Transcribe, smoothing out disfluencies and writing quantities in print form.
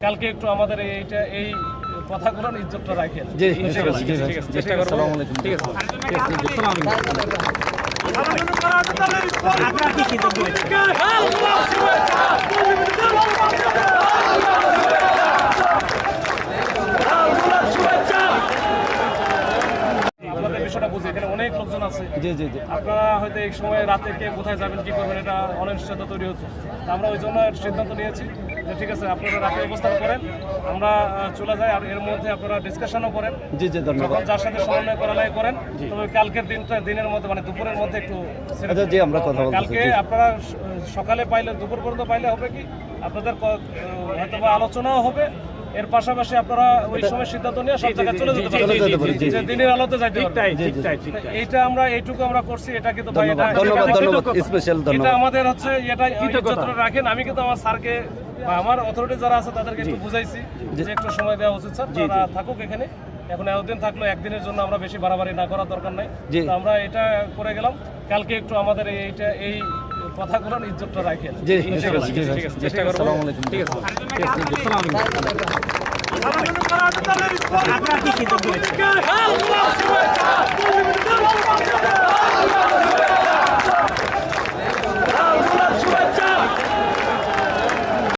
কালকে একটু আমাদের এই কথাগুলো ইজ্জতটা রাখেন। জি চেষ্টা করব। আসসালামু আলাইকুম। ঠিক আছে। আপনার কি সিদ্ধান্ত আপনাদের বিষয়টা বুঝি, এখানে অনেক লোকজন আছে। জি আপনারা হয়তো এই সময় রাতে কে কোথায় যাবেন কি করবেন এটা অনিশ্চয়তা তৈরি হচ্ছে। তা আমরা ওই জন্য সিদ্ধান্ত নিয়েছি যে ঠিক আছে আপনারা রাতে অবস্থান করেন, আমরা চলে যাই। আর এর মধ্যে আপনারা ডিসকাশনও করেন, জি ধন্যবাদ। যখন যার সাথে সমন্বয় করালাই করেন। তবে কালকের দিনের মধ্যে মানে দুপুরের মধ্যে একটু আচ্ছা জি আমরা কথা বলতেছি। কালকে আপনারা সকালে পাইলে দুপুর পর্যন্ত পাইলে হবে কি আপনাদের হয়তো বা আলোচনাও হবে। এর পাশাপাশি আপনারা ওই সময় সিদ্ধান্ত নিয়ে সব জায়গায় চলে যেতে পারেন, যে দিনের আলোতে যাইতে পারবেন। এইটা আমরা এইটুকু আমরা করছি। এটা কিন্তু ভাই ধন্যবাদ স্পেশাল এটা ধন্যবাদ। আমাদের হচ্ছে এটা ইজ্জতটা রাখেন। আমি কিন্তু আমার স্যারকে বা আমার অথরিটি যারা আছে তাদেরকে একটু বুঝাইছি যে একটু সময় দেওয়া উচিত স্যার, তারা থাকুক এখানে। এখন এতদিন থাকলো, একদিনের জন্য আমরা বেশি বাড়াবাড়ি না করার দরকার নাই। তো আমরা এটা করে গেলাম। কালকে একটু আমাদের এই কথাগুলো ইজ্জতটা রাখেন। জি চেষ্টা করব। আসসালামু আলাইকুম। ঠিক আছে। আপনার কি সিদ্ধান্ত